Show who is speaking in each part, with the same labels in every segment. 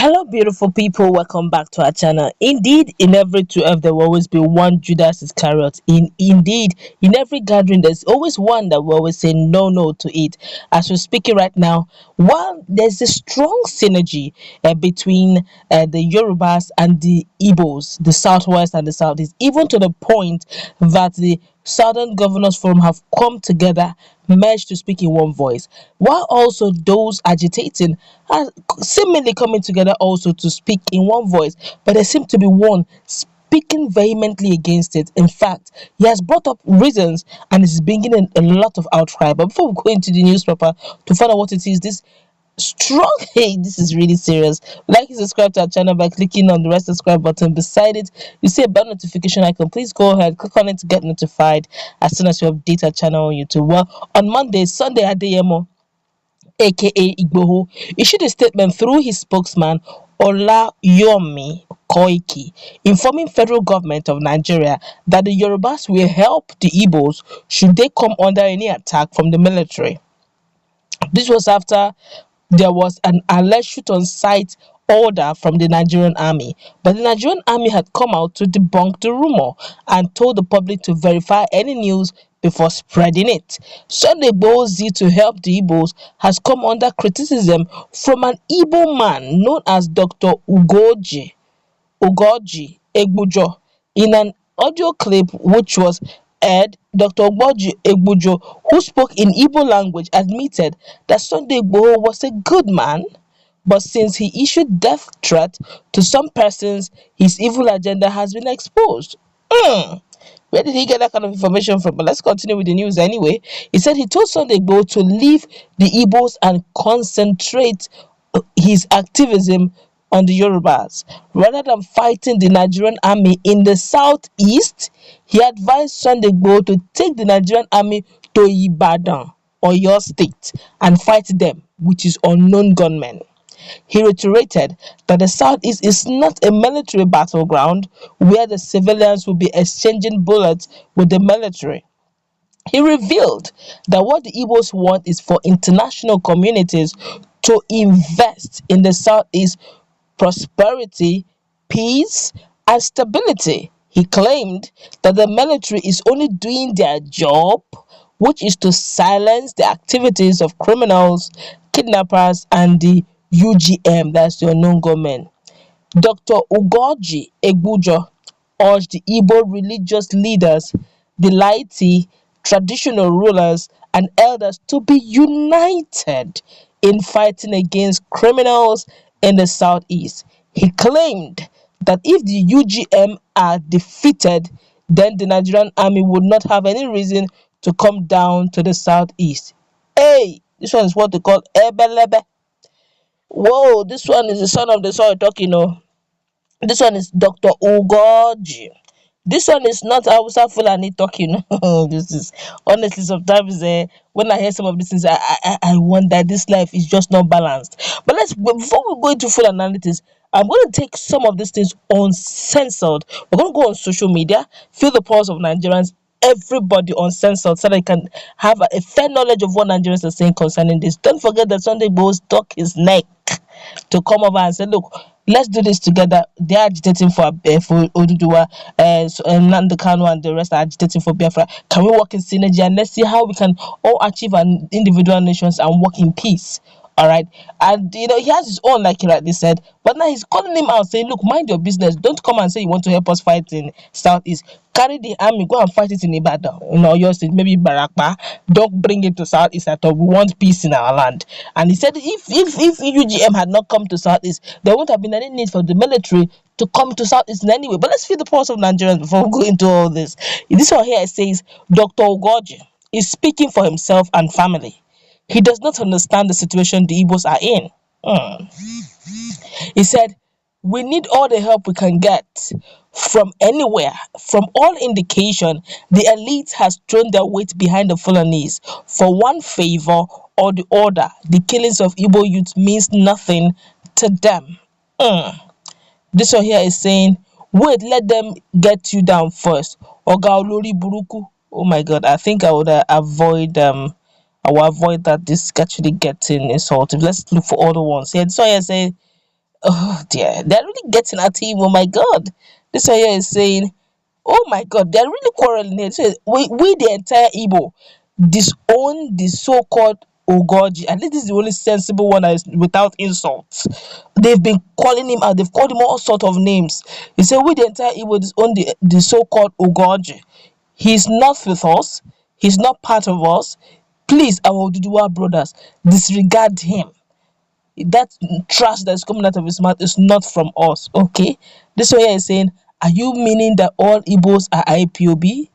Speaker 1: Hello, beautiful people. Welcome back to our channel. Indeed, in every 12, there will always be one Judas Iscariot. In every gathering, there's always one that will always say no to it. As we're speaking right now, while there's a strong synergy between the Yorubas and the Igbos, the Southwest and the Southeast, even to the point that the Southern Governors Forum have come together, merged to speak in one voice, while also those agitating are seemingly coming together also to speak in one voice, but there seems to be one speaking vehemently against it. In fact, he has brought up reasons and is bringing in a lot of outcry. But before we go into the newspaper to find out what it is, this strong hey, this is really serious. Like and subscribe to our channel by clicking on the red subscribe button. Beside it, you see a bell notification icon. Please go ahead, click on it to get notified as soon as we update our channel on YouTube. Well, on Monday, Sunday Adeyemo, aka Igboho, issued a statement through his spokesman Olayomi Koiki, informing federal government of Nigeria that the Yorubas will help the Igbos should they come under any attack from the military. This was after there was an alleged shoot on sight order from the Nigerian army, but the Nigerian army had come out to debunk the rumor and told the public to verify any news before spreading it. Sunday Igboho's zeal to help the Igbos has come under criticism from an Igbo man known as Dr. Ugoji Egbujo. In an audio clip which was aired, Dr. Ugoji Egbujo, who spoke in Igbo language, admitted that Sunday Igboho was a good man, but since he issued death threat to some persons, his evil agenda has been exposed. Where did he get that kind of information from? But let's continue with the news anyway. He said he told Sunday Igboho to leave the Igbos and concentrate his activism on the Yorubas. Rather than fighting the Nigerian army in the southeast, he advised Sunday Igboho to take the Nigerian army to Ibadan or your state and fight them with his unknown gunmen. He reiterated that the southeast is not a military battleground where the civilians will be exchanging bullets with the military. He revealed that what the Igbos want is for international communities to invest in the southeast prosperity, peace, and stability. He claimed that the military is only doing their job, which is to silence the activities of criminals, kidnappers, and the UGM, that's the unknown government. Dr. Ugoji Egbujo urged the Igbo religious leaders, the laity, traditional rulers, and elders to be united in fighting against criminals in the southeast. He claimed that if the UGM are defeated, then the Nigerian army would not have any reason to come down to the southeast. Hey, this one is what they call ebelebe. Whoa, this one is the son of the soil talking. This one is Dr. Ugoji. This one is not Hausa Fulani talking. This is honestly sometimes when I hear some of these things, I wonder this life is just not balanced. But before we go into full analysis, I'm going to take some of these things uncensored. We're going to go on social media, feel the pulse of Nigerians, everybody uncensored, so that you can have a fair knowledge of what Nigerians are saying concerning this. Don't forget that Sunday Igboho stuck his neck to come over and say, look, let's do this together. They're agitating for Oduduwa, and Nnamdi Kanu and the rest are agitating for Biafra. Can we work in synergy and let's see how we can all achieve our individual nations and work in peace? All right, and he has his own, like he rightly said, but now he's calling him out saying, look, mind your business, don't come and say you want to help us fight in southeast. Carry the army, go and fight it in Ibadan, your state, maybe Barakpa. Don't bring it to southeast at all. We want peace in our land. And he said if UGM had not come to southeast, there wouldn't have been any need for the military to come to southeast in any way. But let's feel the pulse of Nigerians before we go into all this. This one here says Dr. Ugoji is speaking for himself and family. He does not understand the situation the Igbos are in. He said, we need all the help we can get from anywhere. From all indication, the elite has thrown their weight behind the Fulanese. For one favor or the other, the killings of Igbo youth means nothing to them. This one here is saying, wait, let them get you down first. Oga Olori Buruku. Oh my God, I think I would avoid I will avoid that this actually getting insultive. Let's look for other ones. Yeah, this one here say Oh dear, they're really getting at him. Oh my god. This one here is saying, oh my god, they're really quarreling here. It says, we the entire Igbo disown the so-called Ogoji. At least this is the only sensible one that is without insults. They've been calling him out, they've called him all sort of names. He said, we the entire Igbo disown the so-called Ogoji. He's not with us, he's not part of us. Please, our Oduduwa brothers, disregard him. That trash that's coming out of his mouth is not from us. Okay, this way is saying, are you meaning that all Igbos are IPOB,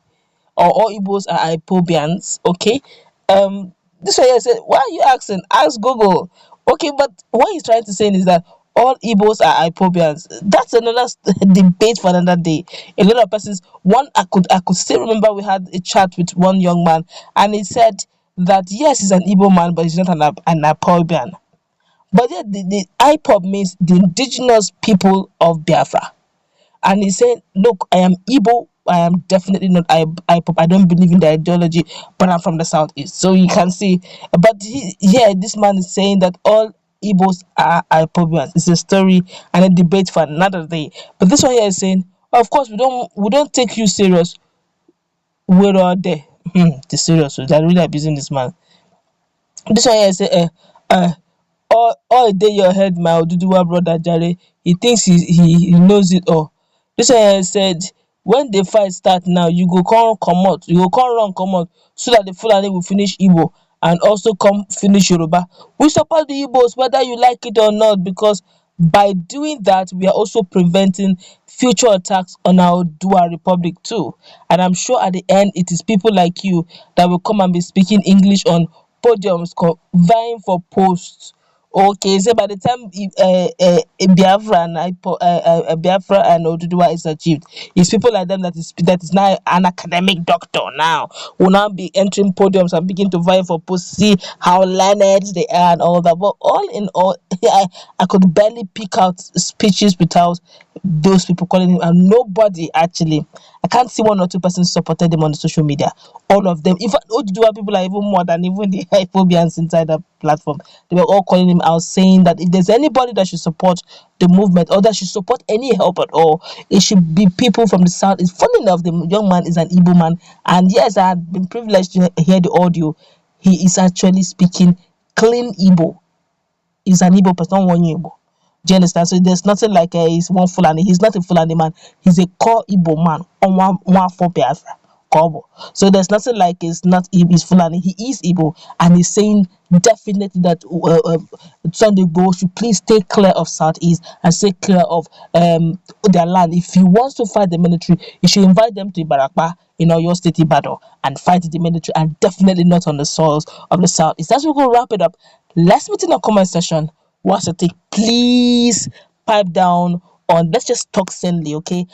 Speaker 1: or all Igbos are IPOBians? Okay, this way I said, why are you asking? Ask Google. Okay, but what he's trying to say is that all Igbos are IPOBians. That's another debate for another day. A lot of persons, one, I could still remember we had a chat with one young man, and he said that yes, he's an Igbo man, but he's not an IPOBian. But yeah, the IPOB means the indigenous people of Biafra. And he said, look, I am Igbo. I am definitely not IPOB. I don't believe in the ideology, but I'm from the southeast. So you can see. But yeah, this man is saying that all Igbos are IPOBians. It's a story and a debate for another day. But this one here is saying, of course, we don't take you serious. We're all there. The serious. They're really abusing this man. This one here say, all dey your head my Oduduwa brother jare, he thinks he knows it all. Dis one said, when the fight start now, you go come comot, you go come run comot, so that the Fulani will finish Igbo and also come finish Yoruba. We support the Igbos whether you like it or not, because by doing that we are also preventing future attacks on our Oodua republic too. And I'm sure at the end it is people like you that will come and be speaking English on podiums vying for posts. Okay, so by the time Biafra and Oduduwa is achieved, it's people like them that is now an academic doctor now will now be entering podiums and begin to vie for posts, see how learned they are and all that. But all in all, I could barely pick out speeches without those people calling him, and nobody actually, I can't see one or two persons supported him on the social media. All of them, in fact, Oduduwa people are even more than even the phobians inside the platform. They were all calling him out, saying that if there's anybody that should support the movement or that should support any help at all, it should be people from the south. It's funny enough, the young man is an Igbo man, and yes, I had been privileged to hear the audio. He is actually speaking clean Igbo. He's an Igbo person, not one Igbo. Do you understand? So there's nothing like he's one Fulani. He's not a Fulani man. He's a core Igbo man on one for Biafra. Kobo. So there's nothing like he's Fulani. He is Igbo, and he's saying definitely that Sunday Igbo should please stay clear of Southeast and stay clear of their land. If he wants to fight the military, he should invite them to Ibarakpa in Oyo State, Ibadan, and fight the military, and definitely not on the soils of the Southeast. That's what we're going to wrap it up. Let's meet in the comment section. What's your take? Please pipe down on, let's just talk sanely, okay?